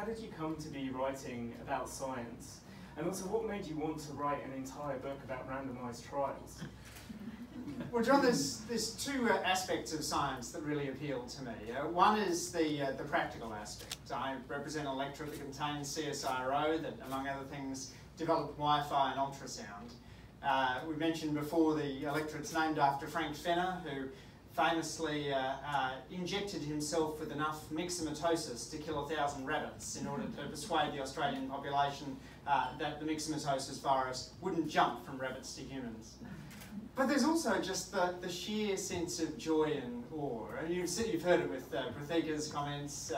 did you come to be writing about science? And also, what made you want to write an entire book about randomised trials? Well, John, there's two aspects of science that really appeal to me. One is the practical aspect. I represent an electorate that contains CSIRO that, among other things, developed Wi-Fi and ultrasound. We mentioned before the electorate's named after Frank Fenner, who famously injected himself with enough myxomatosis to kill 1,000 rabbits in order to persuade the Australian population that the myxomatosis virus wouldn't jump from rabbits to humans. But there's also just the sheer sense of joy and awe. And you've heard it with Prathika's comments,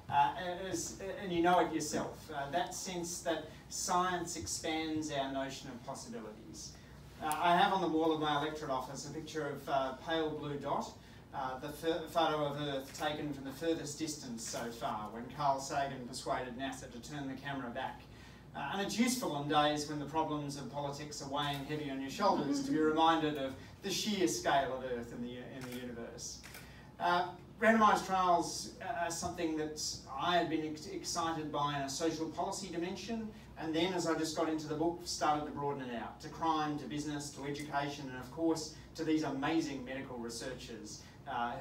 and you know it yourself. That sense that science expands our notion of possibilities. I have on the wall of my electorate office a picture of a pale blue dot, the photo of Earth taken from the furthest distance so far, when Carl Sagan persuaded NASA to turn the camera back. And it's useful on days when the problems of politics are weighing heavy on your shoulders to be reminded of the sheer scale of Earth in the universe. Randomised trials are something that I had been excited by in a social policy dimension, and then as I just got into the book, started to broaden it out to crime, to business, to education, and of course to these amazing medical researchers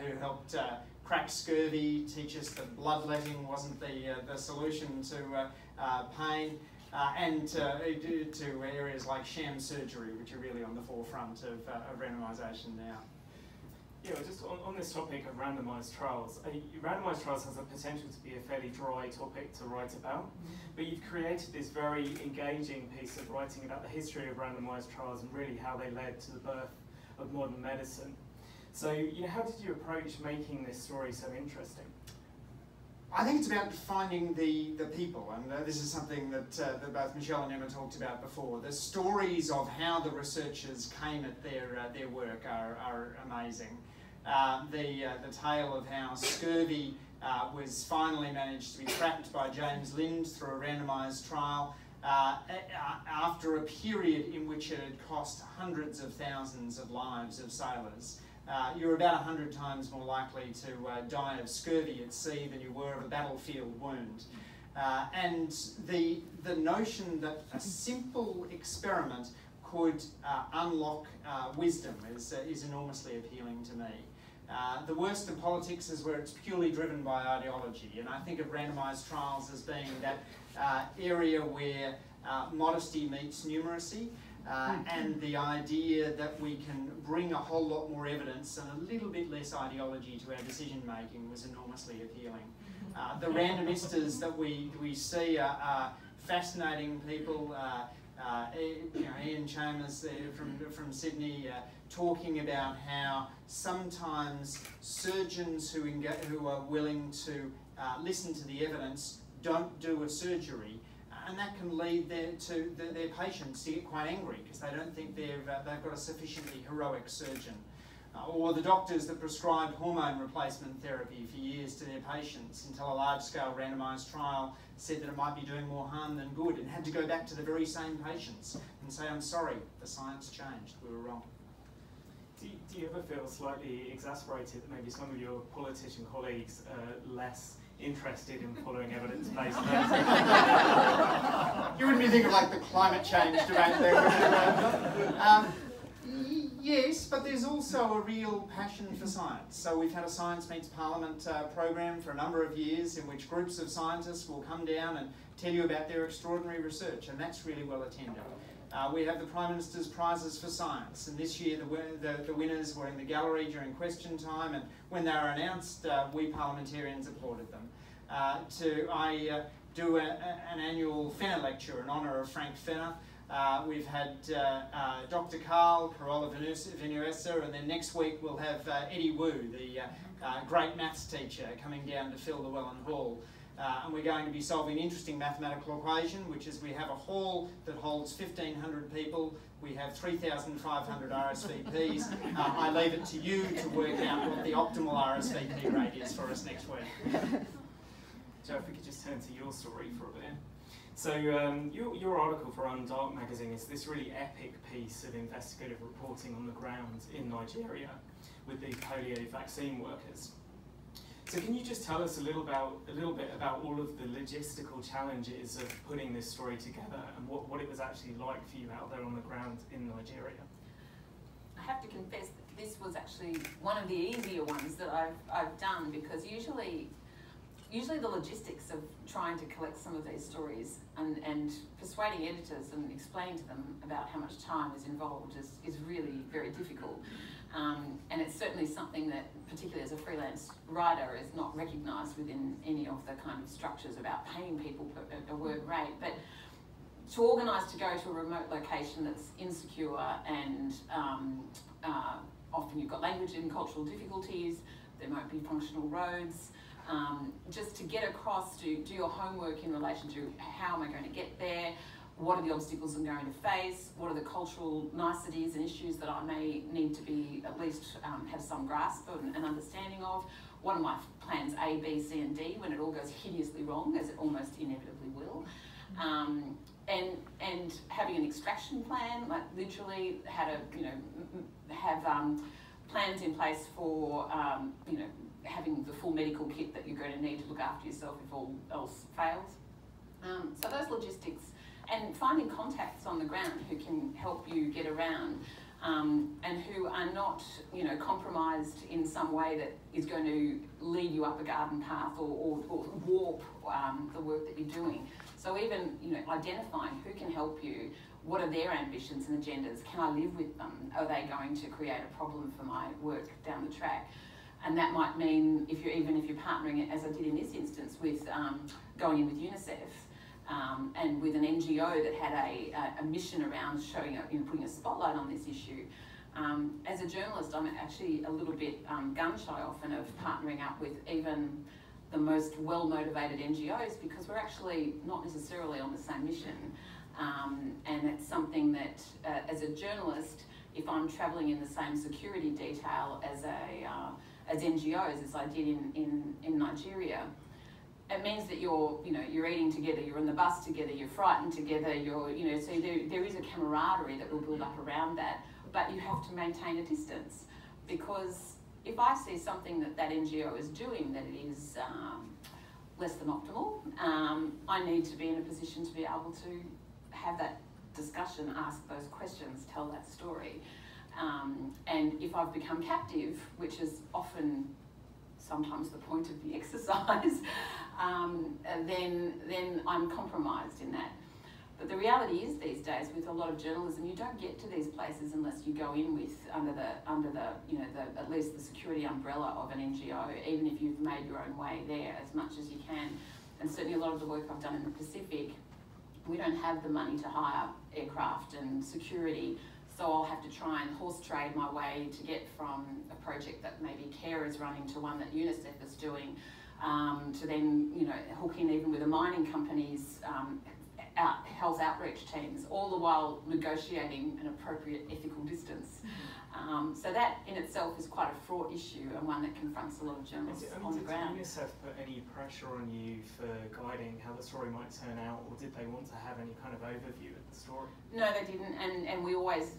who helped crack scurvy, teach us that bloodletting wasn't the solution to pain, and to areas like sham surgery, which are really on the forefront of randomisation now. Yeah, well, just on this topic of randomised trials, randomised trials has the potential to be a fairly dry topic to write about, but you've created this very engaging piece of writing about the history of randomised trials and really how they led to the birth of modern medicine. So, how did you approach making this story so interesting? I think it's about finding the people, and this is something that both Michelle and Emma talked about before. The stories of how the researchers came at their work are amazing. The tale of how scurvy was finally managed to be trapped by James Lind through a randomised trial after a period in which it had cost hundreds of thousands of lives of sailors. You're about 100 times more likely to die of scurvy at sea than you were of a battlefield wound. And the notion that a simple experiment could unlock wisdom is enormously appealing to me. The worst of politics is where it's purely driven by ideology, and I think of randomised trials as being that area where modesty meets numeracy. And the idea that we can bring a whole lot more evidence and a little bit less ideology to our decision making was enormously appealing. The randomistas that we see are fascinating people. Ian Chambers from Sydney talking about how sometimes surgeons who are willing to listen to the evidence don't do a surgery. And that can lead their patients to get quite angry because they don't think they've got a sufficiently heroic surgeon. Or the doctors that prescribed hormone replacement therapy for years to their patients until a large-scale randomised trial said that it might be doing more harm than good and had to go back to the very same patients and say, I'm sorry, the science changed, we were wrong. Do you ever feel slightly exasperated that maybe some of your politician colleagues are less interested in following evidence-based medicine? You wouldn't be thinking like the climate change debate there, would you? Yes, but there's also a real passion for science. So we've had a Science Meets Parliament program for a number of years in which groups of scientists will come down and tell you about their extraordinary research, and that's really well attended. We have the Prime Minister's Prizes for Science, and this year the winners were in the gallery during question time, and when they were announced, we parliamentarians applauded them. I do an annual Fenner lecture in honour of Frank Fenner. We've had Dr. Carl, Carola Vinuesa, and then next week we'll have Eddie Wu, the great maths teacher, coming down to fill the Welland Hall. And we're going to be solving an interesting mathematical equation, which is we have a hall that holds 1,500 people. We have 3,500 RSVPs. I leave it to you to work out what the optimal RSVP rate is for us next week. Joe, if we could just turn to your story for a bit. So your article for Undark magazine is this really epic piece of investigative reporting on the ground in Nigeria with the polio vaccine workers. So can you just tell us a little bit about all of the logistical challenges of putting this story together and what it was actually like for you out there on the ground in Nigeria? I have to confess that this was actually one of the easier ones that I've done, because usually the logistics of trying to collect some of these stories and persuading editors and explaining to them about how much time is involved is really very difficult. And it's certainly something that, particularly as a freelance writer, is not recognised within any of the kind of structures about paying people a word rate. But to organise to go to a remote location that's insecure and often you've got language and cultural difficulties, there might be functional roads, just to get across, to do your homework in relation to how am I going to get there, what are the obstacles I'm going to face, what are the cultural niceties and issues that I may need to be at least have some grasp and understanding of, what are my plans A, B, C and D when it all goes hideously wrong, as it almost inevitably will. And having an extraction plan, like literally how to, have plans in place for, having the full medical kit that you're going to need to look after yourself if all else fails. So those logistics, and finding contacts on the ground who can help you get around, and who are not, compromised in some way that is going to lead you up a garden path or warp the work that you're doing. So even, identifying who can help you, what are their ambitions and agendas, can I live with them, are they going to create a problem for my work down the track? And that might mean, if you're partnering, as I did in this instance, with going in with UNICEF, and with an NGO that had a mission around showing, putting a spotlight on this issue. As a journalist, I'm actually a little bit gun-shy often of partnering up with even the most well-motivated NGOs, because we're actually not necessarily on the same mission. And it's something that, as a journalist, if I'm travelling in the same security detail as NGOs, as I did in Nigeria, it means that you're eating together, you're on the bus together, you're frightened together, so there is a camaraderie that will build up around that, but you have to maintain a distance, because if I see something that NGO is doing that it is less than optimal, I need to be in a position to be able to have that discussion, ask those questions, tell that story. And if I've become captive, which is often sometimes the point of the exercise, then I'm compromised in that. But the reality is, these days, with a lot of journalism, you don't get to these places unless you go in with under the at least the security umbrella of an NGO, even if you've made your own way there as much as you can. And certainly a lot of the work I've done in the Pacific, we don't have the money to hire aircraft and security, so I'll have to try and horse trade my way to get from a project that maybe CARE is running to one that UNICEF is doing, to then hook in even with a mining company's health outreach teams, all the while negotiating an appropriate ethical distance. So that in itself is quite a fraught issue, and one that confronts a lot of journalists on the ground. Did UNICEF put any pressure on you for guiding how the story might turn out, or did they want to have any kind of overview of the story? No, they didn't, and we always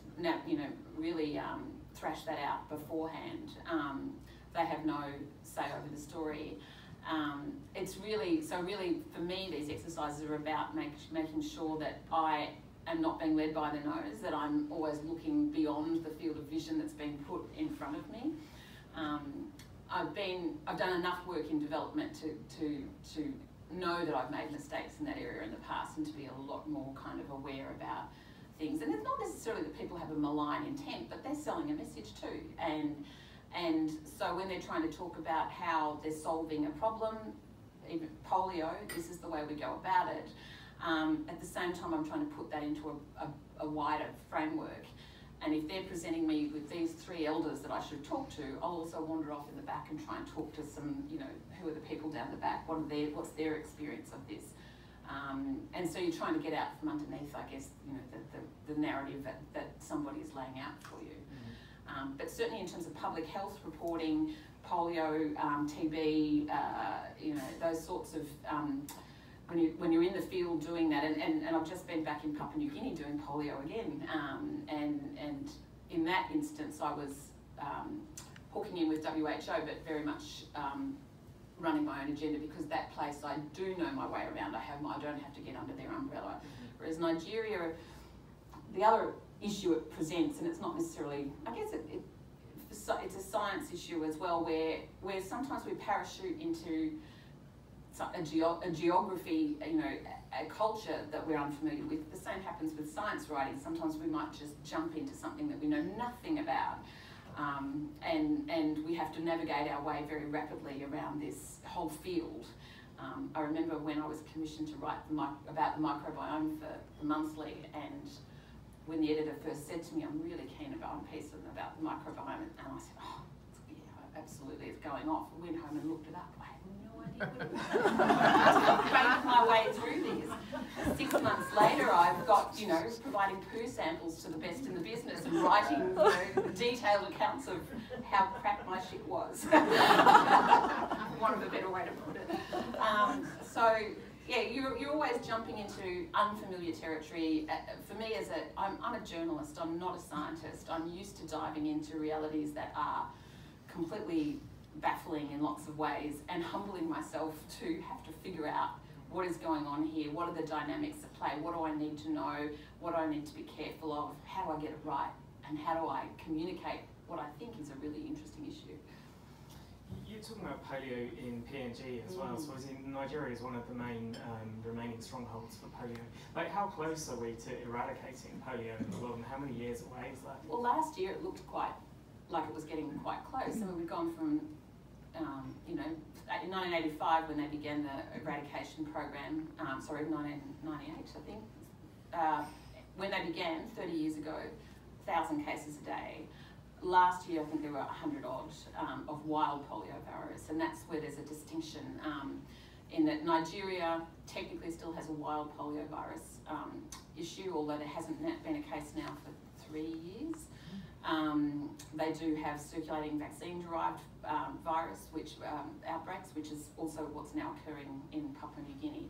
really thrash that out beforehand. They have no say over the story. It's really for me, these exercises are about making sure that I am not being led by the nose, that I'm always looking beyond the field of vision that's being put in front of me. I've done enough work in development to know that I've made mistakes in that area in the past, and to be a lot more kind of aware about things. And it's not necessarily that people have a malign intent, but they're selling a message too. And so when they're trying to talk about how they're solving a problem, even polio, this is the way we go about it. At the same time, I'm trying to put that into a wider framework. And if they're presenting me with these three elders that I should talk to, I'll also wander off in the back and try and talk to some, who are the people down the back? What's their experience of this? And so you're trying to get out from underneath, I guess, the narrative that somebody is laying out for you. But certainly in terms of public health reporting, polio, TB, those sorts of, when you're in the field doing that, and I've just been back in Papua New Guinea doing polio again, and in that instance I was hooking in with WHO, but very much running my own agenda, because that place I do know my way around. I don't have to get under their umbrella. Whereas Nigeria, the other issue it presents, and it's not necessarily, I guess it's a science issue as well, where sometimes we parachute into a geography, a culture that we're unfamiliar with. The same happens with science writing. Sometimes we might just jump into something that we know nothing about, and we have to navigate our way very rapidly around this whole field. I remember when I was commissioned to write about the microbiome for the monthly, and when the editor first said to me, I'm really keen about a piece about the microbiome, and I said, oh, yeah, absolutely, it's going off. I went home and looked it up. I had no idea what it was. I had to my way through this. 6 months later, I've got, providing poo samples to the best in the business and writing, detailed accounts of how crap my shit was. One of a better way to put it. So, yeah, you're always jumping into unfamiliar territory. For me, I'm a journalist, I'm not a scientist. I'm used to diving into realities that are completely baffling in lots of ways, and humbling myself to have to figure out what is going on here, what are the dynamics at play, what do I need to know, what do I need to be careful of, how do I get it right, and how do I communicate what I think is a really interesting issue. You're talking about polio in PNG as well, so obviously Nigeria is one of the main remaining strongholds for polio. Like, how close are we to eradicating polio in the world, and how many years away is that? Well, last year it looked quite like it was getting quite close. I mean, we've gone from, in 1985 when they began the eradication program, 1998 I think, when they began 30 years ago, 1,000 cases a day. Last year, I think there were 100 odd of wild poliovirus, and that's where there's a distinction in that Nigeria technically still has a wild poliovirus issue, although there hasn't been a case now for 3 years. They do have circulating vaccine-derived virus outbreaks, which is also what's now occurring in Papua New Guinea.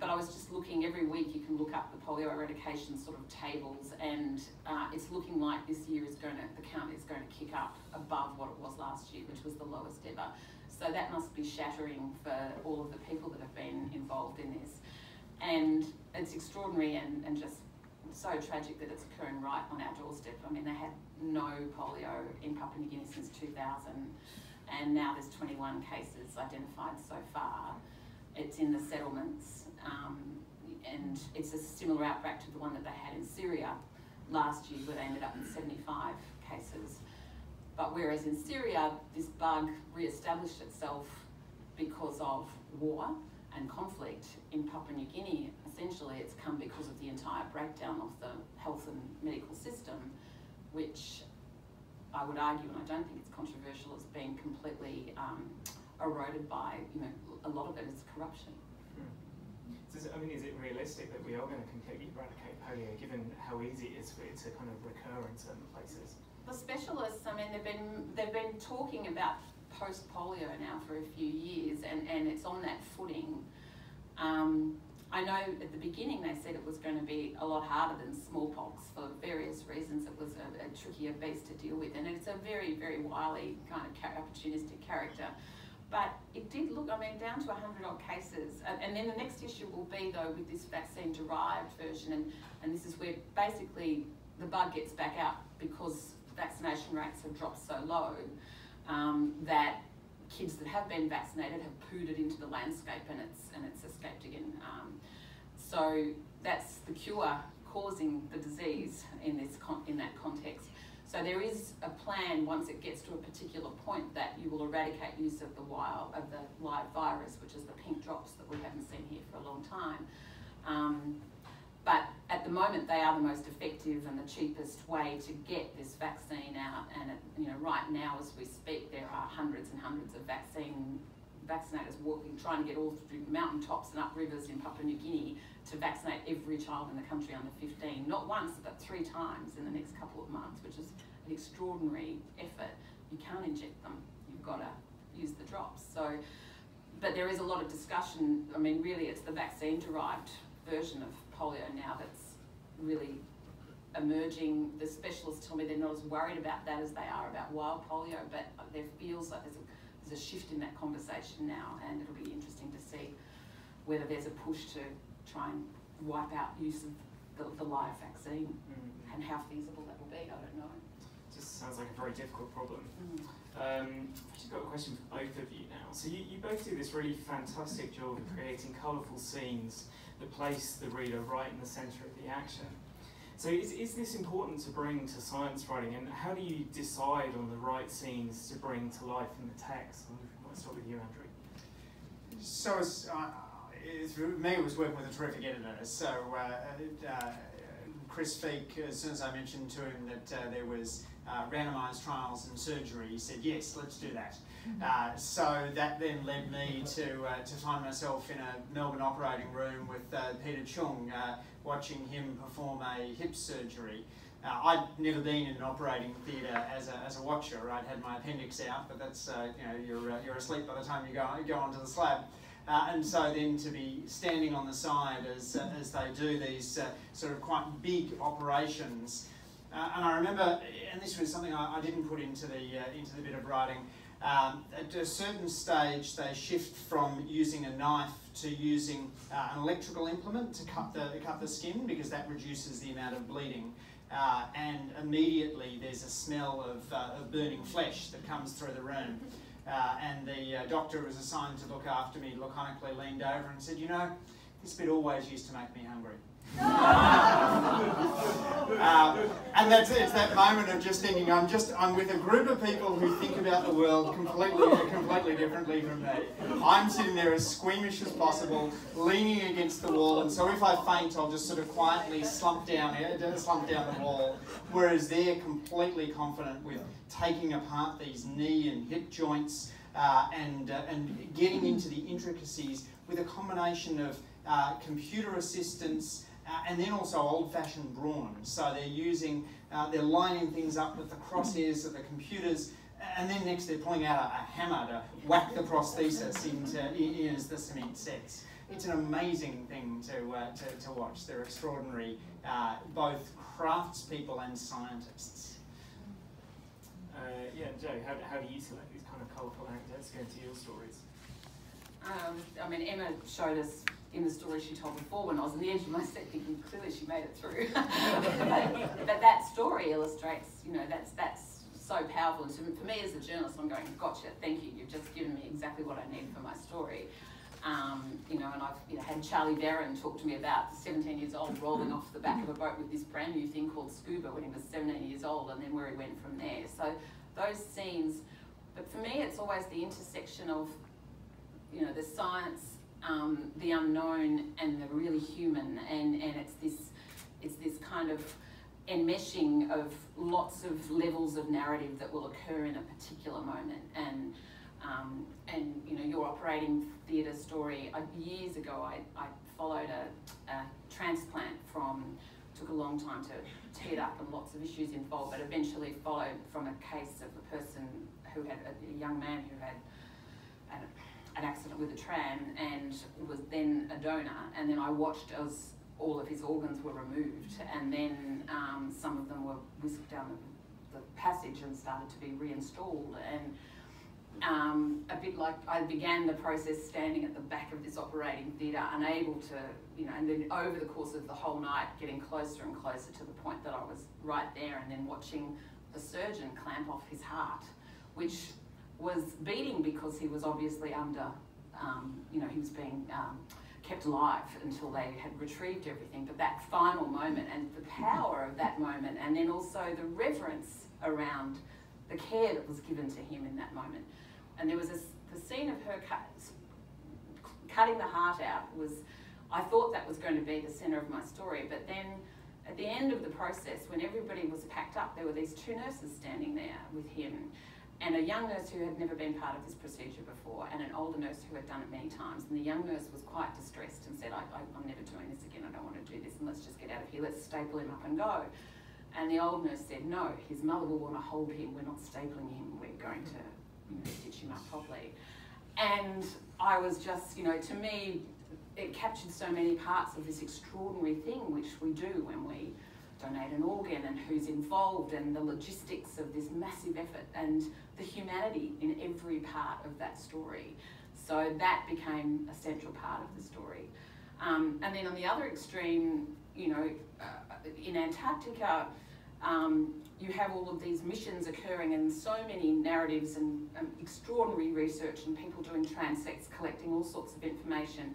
But I was just looking, every week you can look up the polio eradication sort of tables, and it's looking like this year the count is going to kick up above what it was last year, which was the lowest ever. So that must be shattering for all of the people that have been involved in this. And it's extraordinary and just so tragic that it's occurring right on our doorstep. I mean, they had no polio in Papua New Guinea since 2000, and now there's 21 cases identified so far. It's in the settlements, and it's a similar outbreak to the one that they had in Syria last year, where they ended up with 75 cases. But whereas in Syria, this bug re-established itself because of war and conflict, in Papua New Guinea, essentially it's come because of the entire breakdown of the health and medical system, which I would argue, and I don't think it's controversial, as being completely eroded by, a lot of it is corruption. So, is it realistic that we are going to completely eradicate polio, given how easy it is for it to kind of recur in certain places? The specialists, they've been talking about post-polio now for a few years, and it's on that footing. I know at the beginning they said it was going to be a lot harder than smallpox for various reasons. It was a trickier beast to deal with, and it's a very, very wily kind of opportunistic character. But it did look, down to 100 odd cases. And then the next issue will be, though, with this vaccine-derived version, and this is where basically the bug gets back out because vaccination rates have dropped so low that kids that have been vaccinated have pooed it into the landscape, and it's escaped again. So that's the cure causing the disease in that context. So there is a plan once it gets to a particular point that you will eradicate use of the live virus, which is the pink drops that we haven't seen here for a long time. But at the moment, they are the most effective and the cheapest way to get this vaccine out. And right now, as we speak, there are hundreds and hundreds of vaccinators trying to get all through mountaintops and up rivers in Papua New Guinea to vaccinate every child in the country under 15, not once, but 3 times in the next couple of months, which is an extraordinary effort. You can't inject them, you've got to use the drops. So, but there is a lot of discussion. Really it's the vaccine-derived version of polio now that's really emerging. The specialists tell me they're not as worried about that as they are about wild polio, but there feels like there's a shift in that conversation now, and it'll be interesting to see whether there's a push to try and wipe out use of the live vaccine, and how feasible that will be, I don't know. Just sounds like a very difficult problem. I've just got a question for both of you now. So you both do this really fantastic job of creating colourful scenes that place the reader right in the centre of the action. So is this important to bring to science writing, and how do you decide on the right scenes to bring to life in the text? I might start with you, Andrew. So for me, it was working with a terrific editor. So Chris Feek, as soon as I mentioned to him that there was randomised trials and surgery, he said, yes, let's do that. So that then led me to find myself in a Melbourne operating room with Peter Chung, watching him perform a hip surgery. I'd never been in an operating theatre as a watcher. I'd had my appendix out, but that's you're asleep by the time you go onto the slab. And so then to be standing on the side as they do these sort of quite big operations. And I remember, and this was something I didn't put into the bit of writing, at a certain stage they shift from using a knife to using an electrical implement to cut the skin, because that reduces the amount of bleeding. And immediately there's a smell of burning flesh that comes through the room. And the doctor who was assigned to look after me laconically leaned over and said, you know, this bit always used to make me hungry. And it's that moment of just thinking, I'm with a group of people who think about the world completely differently from me. I'm sitting there as squeamish as possible, leaning against the wall, and so if I faint, I'll just sort of quietly slump down the wall, whereas they're completely confident with taking apart these knee and hip joints and getting into the intricacies with a combination of computer assistance, and then also old-fashioned brawn. So they're lining things up with the crosshairs of the computers, and then next they're pulling out a hammer to whack the prosthesis in as the cement sets. It's an amazing thing to watch. They're extraordinary, both craftspeople and scientists. Yeah, Joe, how do you select these kind of colourful anecdotes to go into your stories? I mean, Emma showed us in the story she told before when I was on the edge of my set thinking, clearly she made it through. but that story illustrates, that's so powerful. And for me as a journalist, I'm going, gotcha, thank you, you've just given me exactly what I need for my story. And I've had Charlie Barron talk to me about 17 years old rolling off the back of a boat with this brand new thing called scuba when he was 17 years old, and then where he went from there. So those scenes, but for me it's always the intersection of the science, the unknown, and the really human, and it's this kind of enmeshing of lots of levels of narrative that will occur in a particular moment. And your operating theatre story, years ago I followed a transplant took a long time to tee it up and lots of issues involved, but eventually followed from a case of a person who had a young man who had an accident with a tram and was then a donor, and then I watched as all of his organs were removed, and then some of them were whisked down the passage and started to be reinstalled, and a bit like I began the process standing at the back of this operating theatre, unable to, and then over the course of the whole night getting closer and closer to the point that I was right there, and then watching the surgeon clamp off his heart, which was beating because he was obviously under, he was being kept alive until they had retrieved everything. But that final moment and the power of that moment, and then also the reverence around the care that was given to him in that moment. And there was the scene of her cutting the heart out I thought that was going to be the centre of my story, but then at the end of the process, when everybody was packed up, there were these two nurses standing there with him, and a young nurse who had never been part of this procedure before, and an older nurse who had done it many times. And the young nurse was quite distressed and said, I'm never doing this again, I don't want to do this, and let's just get out of here, let's staple him up and go. And the old nurse said, no, his mother will want to hold him, we're not stapling him, we're going to stitch him up properly. And I was just, to me, it captured so many parts of this extraordinary thing which we do when we donate an organ and who's involved and the logistics of this massive effort and the humanity in every part of that story. So that became a central part of the story. And then on the other extreme, you know, in Antarctica, you have all of these missions occurring and so many narratives and extraordinary research and people doing transects, collecting all sorts of information.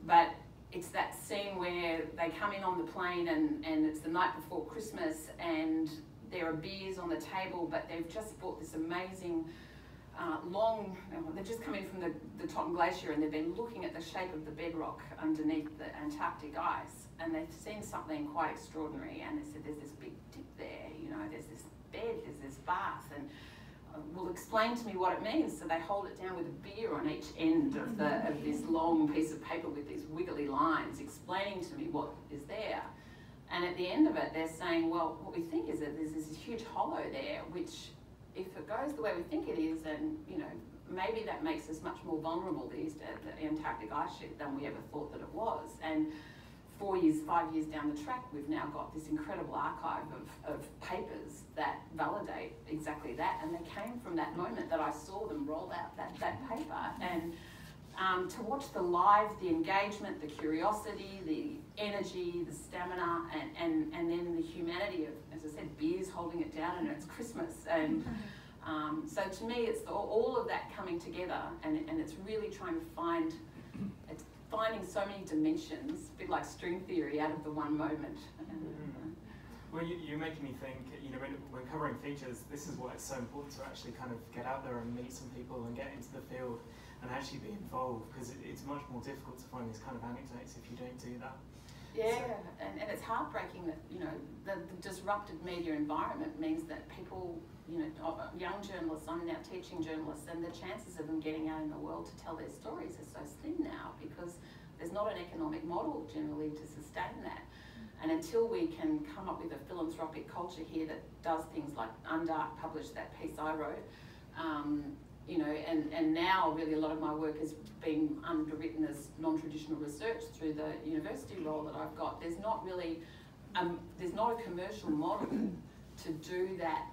But it's that scene where they come in on the plane and it's the night before Christmas and there are beers on the table, but they've just bought this amazing they've just come in from the Totten Glacier and they've been looking at the shape of the bedrock underneath the Antarctic ice, and they've seen something quite extraordinary, and they said there's this big dip there, you know, there's this bed, there's this bath, and will explain to me what it means. So they hold it down with a beer on each end of this long piece of paper with these wiggly lines explaining to me what is there. And at the end of it, they're saying, well, what we think is that there's this huge hollow there, which if it goes the way we think it is, then, you know, maybe that makes us much more vulnerable to the Antarctic ice sheet than we ever thought that it was. And 5 years down the track, we've now got this incredible archive of papers that validate exactly that. And they came from that moment that I saw them roll out that paper. And to watch the engagement, the curiosity, the energy, the stamina, and then the humanity of, as I said, beers holding it down, and it's Christmas. And so to me, it's all of that coming together, and it's really trying to finding so many dimensions, a bit like string theory, out of the one moment. Well, you're making me think, you know, when covering features, this is why it's so important to actually kind of get out there and meet some people and get into the field and actually be involved, because it's much more difficult to find these kind of anecdotes if you don't do that. Yeah, so. And it's heartbreaking that, you know, the disrupted media environment means that people, you know, young journalists, I'm now teaching journalists, and the chances of them getting out in the world to tell their stories are so slim now, because there's not an economic model generally to sustain that. And until we can come up with a philanthropic culture here that does things like Undark published that piece I wrote, you know, and now really a lot of my work is being underwritten as non-traditional research through the university role that I've got. There's not really, there's not a commercial model to do that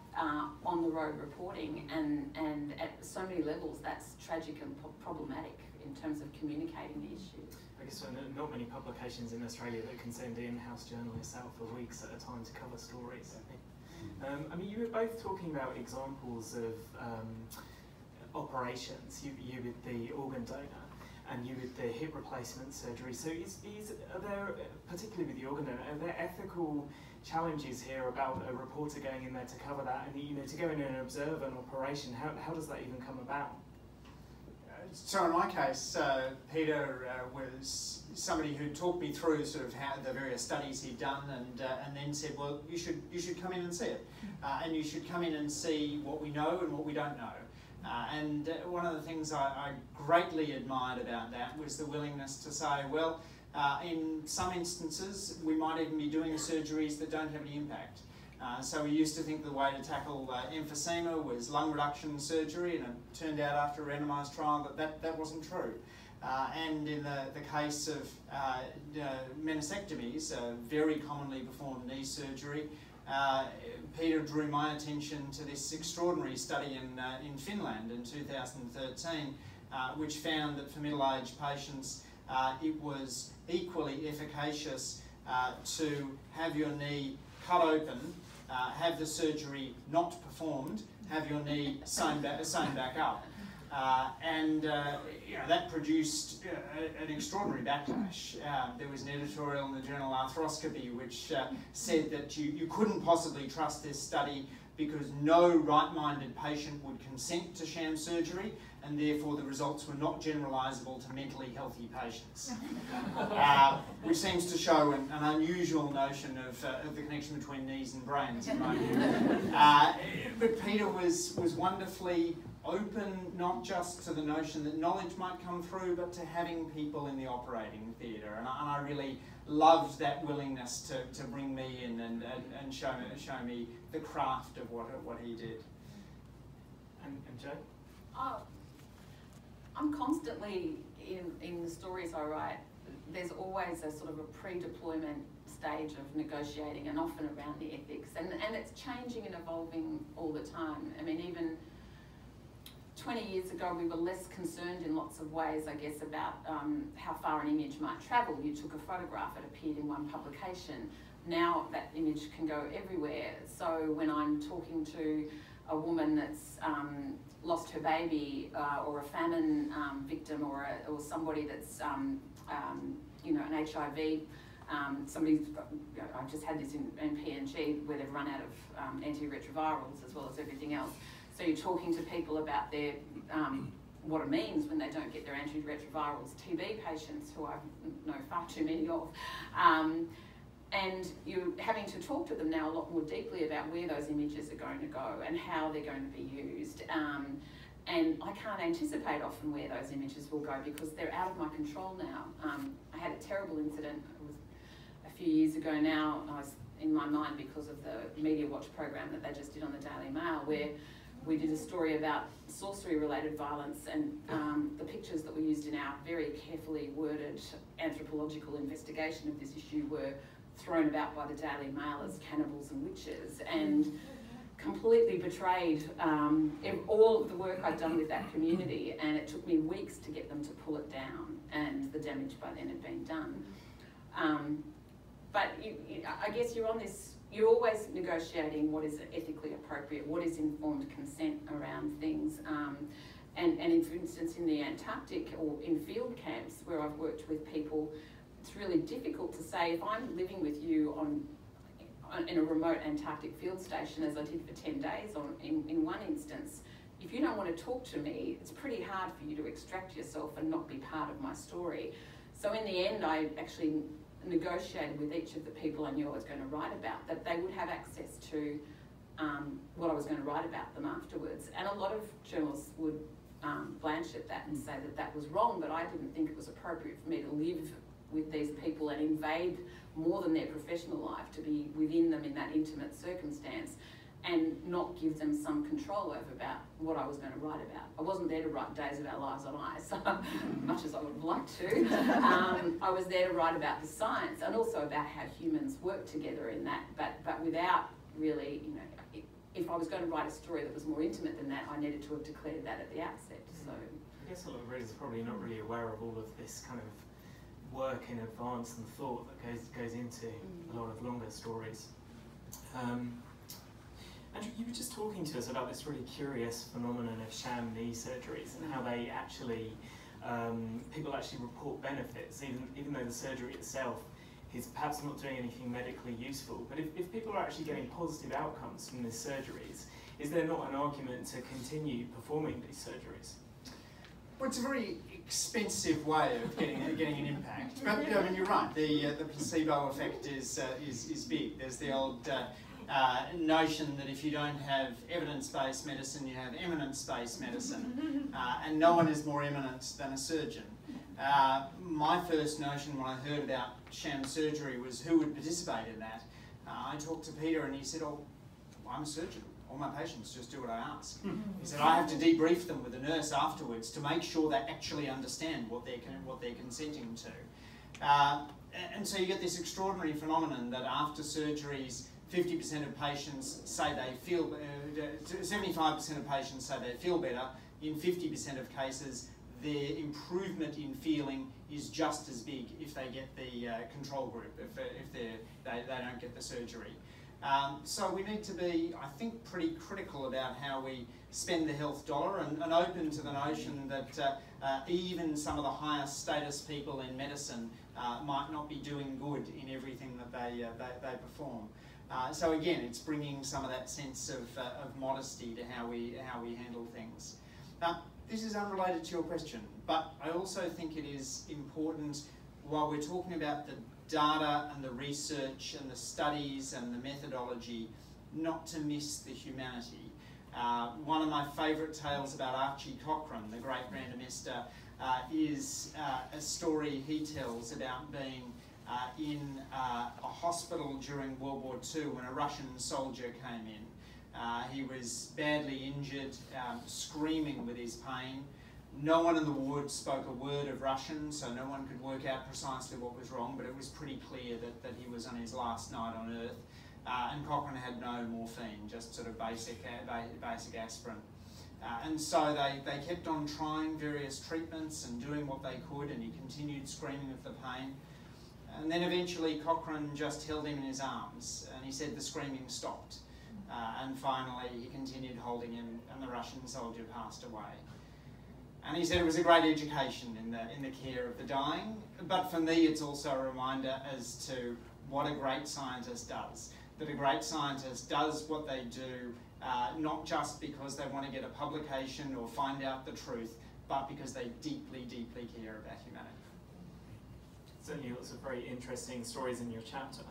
on the road reporting, and at so many levels that's tragic and problematic in terms of communicating the issues. I guess so not many publications in Australia that can send in-house journalists out for weeks at a time to cover stories. I mean, you were both talking about examples of operations, you with the organ donor and you with the hip replacement surgery. So are there, particularly with the organ donor, are there ethical challenges here about a reporter going in there to cover that, and, you know, to go in and observe an operation? How does that even come about? So in my case, Peter was somebody who talked me through sort of how the various studies he'd done, and then said, well, you should come in and see it, and you should come in and see what we know and what we don't know. And one of the things I greatly admired about that was the willingness to say, well, in some instances we might even be doing surgeries that don't have any impact. So we used to think the way to tackle emphysema was lung reduction surgery, and it turned out after a randomised trial that wasn't true. And in the case of meniscectomies, very commonly performed knee surgery, Peter drew my attention to this extraordinary study in Finland in 2013, which found that for middle-aged patients it was equally efficacious to have your knee cut open, have the surgery not performed, have your knee sewn back up. You know, that produced an extraordinary backlash. There was an editorial in the journal Arthroscopy which said that you couldn't possibly trust this study because no right-minded patient would consent to sham surgery, and therefore the results were not generalisable to mentally healthy patients. Which seems to show an unusual notion of the connection between knees and brains, in my view. But Peter was wonderfully open, not just to the notion that knowledge might come through, but to having people in the operating theatre. And I really loved that willingness to bring me in and show me the craft of what he did. And Joe? I'm constantly, in the stories I write, there's always a sort of a pre-deployment stage of negotiating, and often around the ethics, and it's changing and evolving all the time. I mean, even 20 years ago, we were less concerned in lots of ways, I guess, about how far an image might travel. You took a photograph, it appeared in one publication. Now that image can go everywhere. So when I'm talking to a woman that's lost her baby, or a famine victim, or somebody that's you know, an HIV, somebody's got, you know, I just had this in PNG where they've run out of antiretrovirals as well as everything else. So you're talking to people about their what it means when they don't get their antiretrovirals. TB patients, who I know far too many of, and you're having to talk to them now a lot more deeply about where those images are going to go and how they're going to be used. And I can't anticipate often where those images will go because they're out of my control now. I had a terrible incident, it was a few years ago now. I was in my mind because of the Media Watch program that they just did on the Daily Mail, where we did a story about sorcery-related violence, and the pictures that were used in our very carefully worded anthropological investigation of this issue were thrown about by the Daily Mail as cannibals and witches, and completely betrayed all of the work I'd done with that community, and it took me weeks to get them to pull it down, and the damage by then had been done. But I guess you're on this, you're always negotiating what is ethically appropriate, what is informed consent around things. And for instance, in the Antarctic or in field camps where I've worked with people, it's really difficult to say, if I'm living with you in a remote Antarctic field station, as I did for 10 days in one instance, if you don't want to talk to me, it's pretty hard for you to extract yourself and not be part of my story. So in the end, I actually negotiated with each of the people I knew I was going to write about that they would have access to what I was going to write about them afterwards. And a lot of journalists would blanch at that and say that that was wrong, but I didn't think it was appropriate for me to live with these people and invade more than their professional life, to be within them in that intimate circumstance and not give them some control over about what I was going to write about. I wasn't there to write Days of Our Lives on Ice, much as I would have liked to. I was there to write about the science and also about how humans work together in that, but without really, you know, if I was going to write a story that was more intimate than that, I needed to have declared that at the outset. So I guess a lot of readers are probably not really aware of all of this kind of work in advance and thought that goes into a lot of longer stories. Andrew, you were just talking to us about this really curious phenomenon of sham knee surgeries and how they actually, people actually report benefits, even though the surgery itself is perhaps not doing anything medically useful. But if people are actually getting positive outcomes from these surgeries, is there not an argument to continue performing these surgeries? Well, it's a very expensive way of getting an impact. But I mean, you're right. The placebo effect is big. There's the old notion that if you don't have evidence-based medicine, you have eminence-based medicine, and no one is more eminent than a surgeon. My first notion when I heard about sham surgery was who would participate in that. I talked to Peter and he said, "Oh, I'm a surgeon. All my patients just do what I ask." He said, "I have to debrief them with a nurse afterwards to make sure they actually understand what they're consenting to." And so you get this extraordinary phenomenon that after surgeries, 50% of patients say they feel, 75% of patients say they feel better. In 50% of cases, their improvement in feeling is just as big if they get the control group, if they don't get the surgery. So we need to be, I think, pretty critical about how we spend the health dollar and open to the notion that even some of the highest status people in medicine might not be doing good in everything that they perform. So again, it's bringing some of that sense of modesty to how we handle things. This is unrelated to your question, but I also think it is important, while we're talking about the data and the research and the studies and the methodology, not to miss the humanity. One of my favourite tales about Archie Cochrane, the great randomista, is a story he tells about being in a hospital during World War II when a Russian soldier came in. He was badly injured, screaming with his pain. No one in the ward spoke a word of Russian, so no one could work out precisely what was wrong, but it was pretty clear that he was on his last night on Earth. And Cochrane had no morphine, just sort of basic aspirin. And so they kept on trying various treatments and doing what they could, and he continued screaming with the pain. And then eventually Cochrane just held him in his arms, and he said the screaming stopped. And finally he continued holding him, and the Russian soldier passed away. And he said it was a great education in the care of the dying, but for me it's also a reminder as to what a great scientist does. That a great scientist does what they do not just because they want to get a publication or find out the truth, but because they deeply, deeply care about humanity. Certainly lots of very interesting stories in your chapter.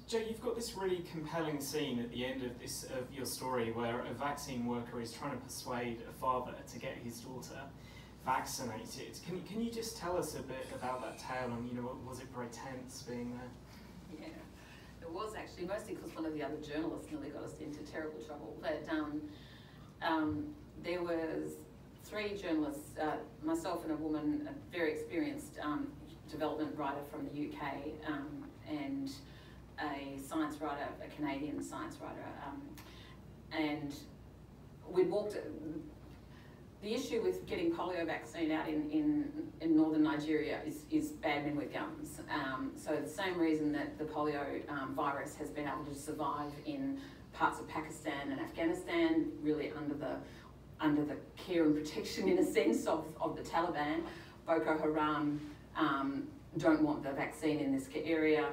Joe, you've got this really compelling scene at the end of your story where a vaccine worker is trying to persuade a father to get his daughter vaccinated. Can you just tell us a bit about that tale, and was it very tense being there? Yeah. It was actually, mostly because one of the other journalists nearly got us into terrible trouble. But there was 3 journalists, myself and a woman, a very experienced development writer from the UK, and a science writer, a Canadian science writer, and we walked. The issue with getting polio vaccine out in northern Nigeria is bad men with guns. So the same reason that the polio virus has been able to survive in parts of Pakistan and Afghanistan, really under the care and protection, in a sense, of the Taliban. Boko Haram don't want the vaccine in this area.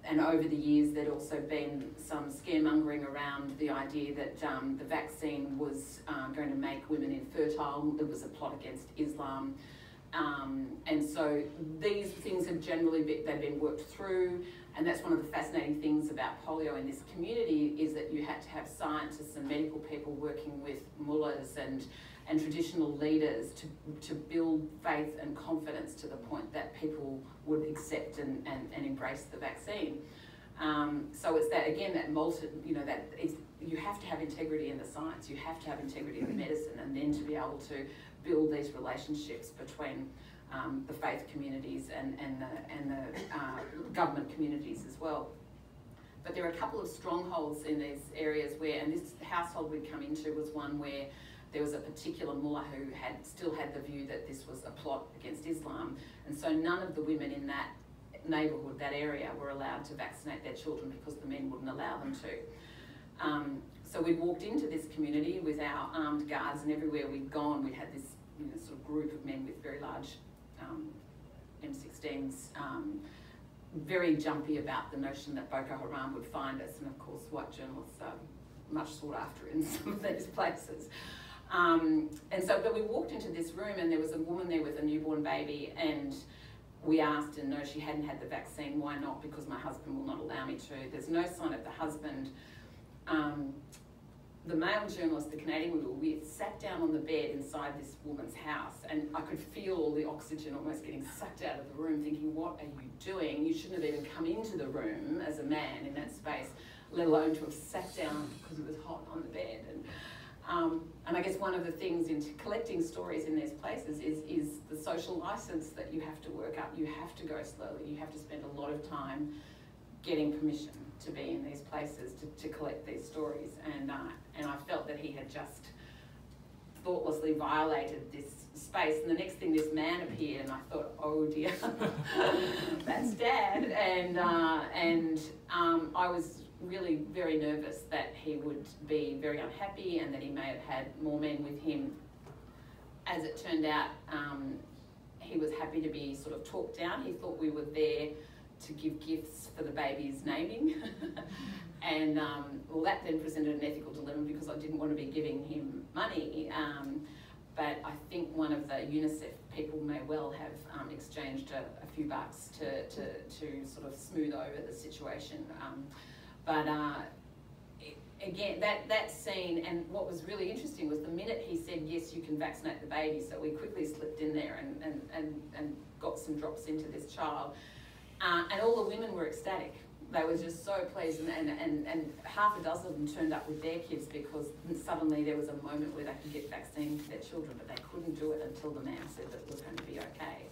And over the years, there'd also been some scaremongering around the idea that the vaccine was going to make women infertile. There was a plot against Islam. And so these things have generally they've been worked through. And that's one of the fascinating things about polio in this community, is that you had to have scientists and medical people working with mullahs and traditional leaders to build faith and confidence to the point that people would accept and embrace the vaccine. So it's that, again, that you have to have integrity in the science, you have to have integrity in the medicine, and then to be able to build these relationships between the faith communities and the government communities as well. But there are a couple of strongholds in these areas where, and this household we'd come into was one where there was a particular mullah who still had the view that this was a plot against Islam, and so none of the women in that neighbourhood, that area, were allowed to vaccinate their children because the men wouldn't allow them to. So we'd walked into this community with our armed guards, and everywhere we'd gone we'd had this sort of group of men with very large M16s, very jumpy about the notion that Boko Haram would find us, and of course white journalists are much sought after in some of these places. But we walked into this room, and there was a woman there with a newborn baby, and we asked, and no, she hadn't had the vaccine. Why not? Because my husband will not allow me to. There's no sign of the husband. The male journalist, the Canadian we were with, sat down on the bed inside this woman's house, and I could feel all the oxygen almost getting sucked out of the room, thinking, what are you doing? You shouldn't have even come into the room as a man in that space, let alone to have sat down because it was hot on the bed. And I guess one of the things in collecting stories in these places is the social license that you have to work up. You have to go slowly. You have to spend a lot of time getting permission to be in these places to collect these stories. And I felt that he had just thoughtlessly violated this space. And the next thing, this man appeared, and I thought, oh dear, that's Dad. And I was really very nervous that he would be very unhappy and that he may have had more men with him. As it turned out, he was happy to be sort of talked down. He thought we were there to give gifts for the baby's naming. And well, that then presented an ethical dilemma because I didn't want to be giving him money. But I think one of the UNICEF people may well have exchanged a few bucks to sort of smooth over the situation. Again, that scene, and what was really interesting was the minute he said, yes, you can vaccinate the baby, so we quickly slipped in there and got some drops into this child. And all the women were ecstatic. they were just so pleased, and half a dozen of them turned up with their kids because suddenly there was a moment where they could get vaccine for their children, but they couldn't do it until the man said that it was going to be okay.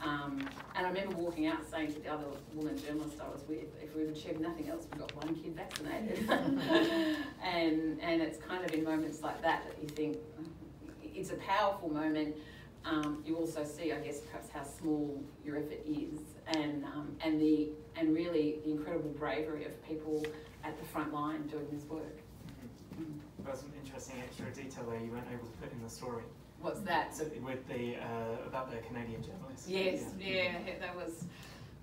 And I remember walking out saying to the other woman journalist I was with, if we've achieved nothing else, we've got one kid vaccinated. and it's kind of in moments like that that you think it's a powerful moment. You also see, I guess, perhaps how small your effort is, and really the incredible bravery of people at the front line doing this work. There was some interesting extra detail there you weren't able to put in the story. What's that? So with the about the Canadian journalist. Yes, yeah, that was,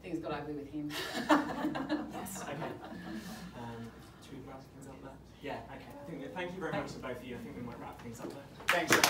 things got ugly with him. Yes, okay. Should we wrap things up there? Yeah, okay. Thank you very much to both of you. I think we might wrap things up there. Thanks so much.